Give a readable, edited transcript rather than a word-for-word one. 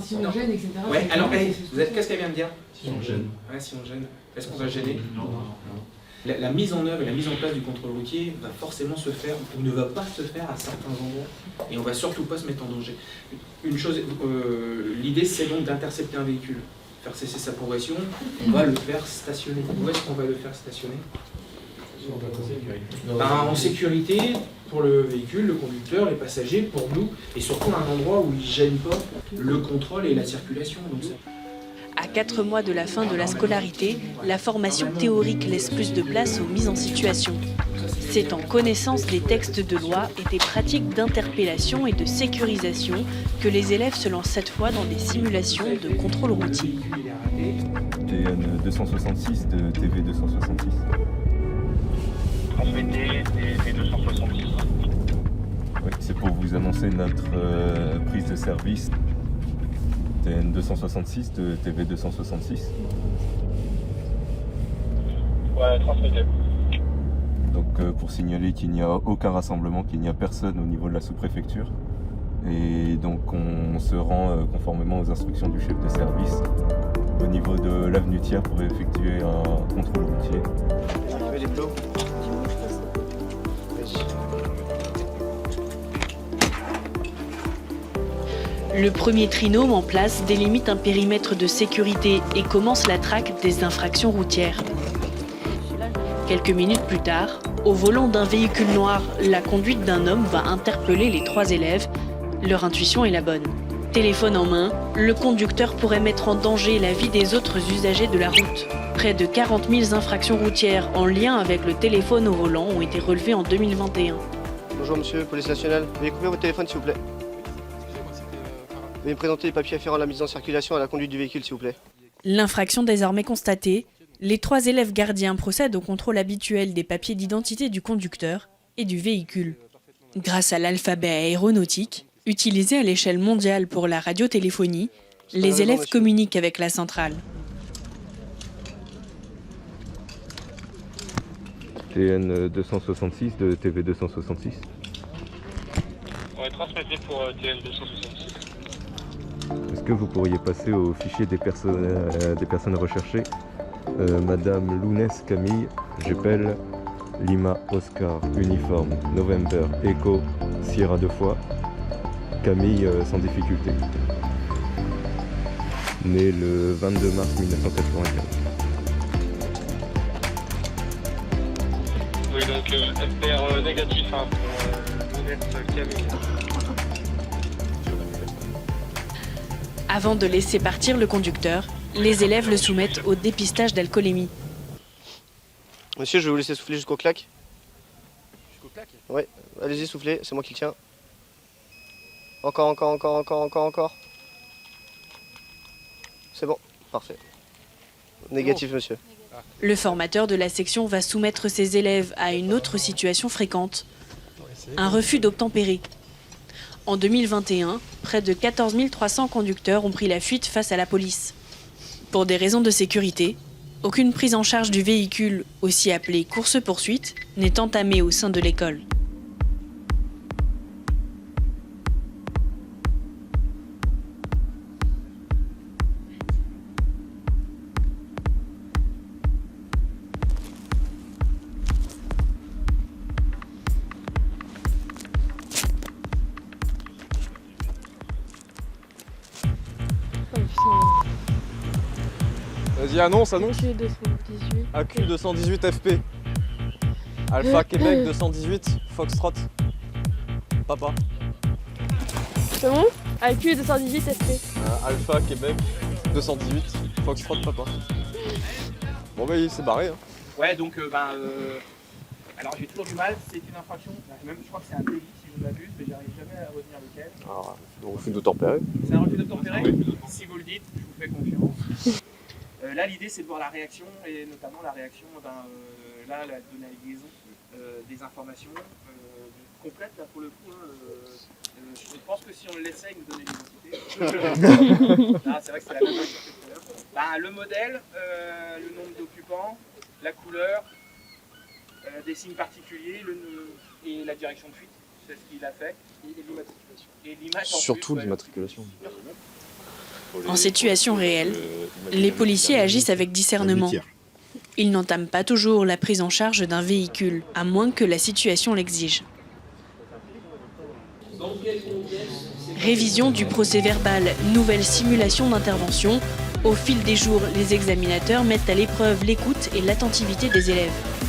si on gêne, etc. Ouais, alors, qu'est-ce qu'elle vient de dire? Si on gêne. Ouais, si on gêne. Est-ce qu'on va gêner? Non. La mise en œuvre et la mise en place du contrôle routier va forcément se faire ou ne va pas se faire à certains endroits. Et on va surtout pas se mettre en danger. Une chose, l'idée c'est donc d'intercepter un véhicule, faire cesser sa progression. On va le faire stationner. Où est-ce qu'on va le faire stationner? En sécurité pour le véhicule, le conducteur, les passagers, pour nous, et surtout à un endroit où il ne gêne pas le contrôle et la circulation. Donc, À 4 mois de la fin de la scolarité, la formation théorique laisse plus de place aux mises en situation. C'est en connaissance des textes de loi et des pratiques d'interpellation et de sécurisation que les élèves se lancent cette fois dans des simulations de contrôle routier. TN 266 de TV 266. Transmettez TV 266. Oui, c'est pour vous annoncer notre prise de service. TN 266 de TV 266. Ouais, transmettez. Donc pour signaler qu'il n'y a aucun rassemblement, qu'il n'y a personne au niveau de la sous-préfecture. Et donc on se rend conformément aux instructions du chef de service au niveau de l'avenue Thiers pour effectuer un contrôle routier. Activez les plots. Le premier trinôme en place délimite un périmètre de sécurité et commence la traque des infractions routières. Quelques minutes plus tard, au volant d'un véhicule noir, la conduite d'un homme va interpeller les 3 élèves. Leur intuition est la bonne. Téléphone en main, le conducteur pourrait mettre en danger la vie des autres usagers de la route. Près de 40 000 infractions routières en lien avec le téléphone au volant ont été relevées en 2021. Bonjour monsieur, police nationale. Veuillez couper votre téléphone s'il vous plaît. Veuillez me présenter les papiers afférents à la mise en circulation et à la conduite du véhicule s'il vous plaît. L'infraction désormais constatée, les 3 élèves gardiens procèdent au contrôle habituel des papiers d'identité du conducteur et du véhicule. Grâce à l'alphabet aéronautique, utilisé à l'échelle mondiale pour la radiotéléphonie, les élèves communiquent avec la centrale. TN 266 de TV 266. Ouais, transmettez pour TN 266. Est-ce que vous pourriez passer au fichier des personnes recherchées? Madame Lounès Camille, j'appelle Lima Oscar Uniforme November Echo Sierra 2 fois. Camille sans difficulté. Née le 22 mars 1995. Oui, donc FPR négatif pour Lounès Camille. Avant de laisser partir le conducteur, les élèves le soumettent au dépistage d'alcoolémie. Monsieur, je vais vous laisser souffler jusqu'au claque. Jusqu'au claque? Ouais, allez-y soufflez, c'est moi qui le tiens. Encore. C'est bon, parfait. Négatif monsieur. Le formateur de la section va soumettre ses élèves à une autre situation fréquente, un refus d'obtempérer. En 2021, près de 14 300 conducteurs ont pris la fuite face à la police. Pour des raisons de sécurité, aucune prise en charge du véhicule, aussi appelée course-poursuite, n'est entamée au sein de l'école. Vas-y, annonce. AQ 218 FP. Alpha Québec 218 Foxtrot. Papa. C'est bon? AQ 218 FP. Alpha Québec 218 Foxtrot Papa. Bon bah il s'est barré. Hein. ouais, donc alors j'ai toujours du mal, c'est une infraction, même je crois que c'est un délit si je ne m'abuse, mais j'arrive jamais à retenir lequel. Alors, refus d'obtempérer. C'est un refus d'obtempérer? Oui. Si vous le dites, je vous fais confiance. Là l'idée c'est de voir la réaction, et notamment la réaction de la liaison des informations complètes là pour le coup. Je pense que si on le laissait, il nous donnait l'identité. C'est vrai que c'est la même chose que tout à l'heure. Le modèle, le nombre d'occupants, la couleur, des signes particuliers et la direction de fuite, c'est ce qu'il a fait, et l'immatriculation. Surtout l'immatriculation. En situation réelle, les policiers agissent avec discernement. Ils n'entament pas toujours la prise en charge d'un véhicule, à moins que la situation l'exige. Révision du procès-verbal, nouvelle simulation d'intervention. Au fil des jours, les examinateurs mettent à l'épreuve l'écoute et l'attentivité des élèves.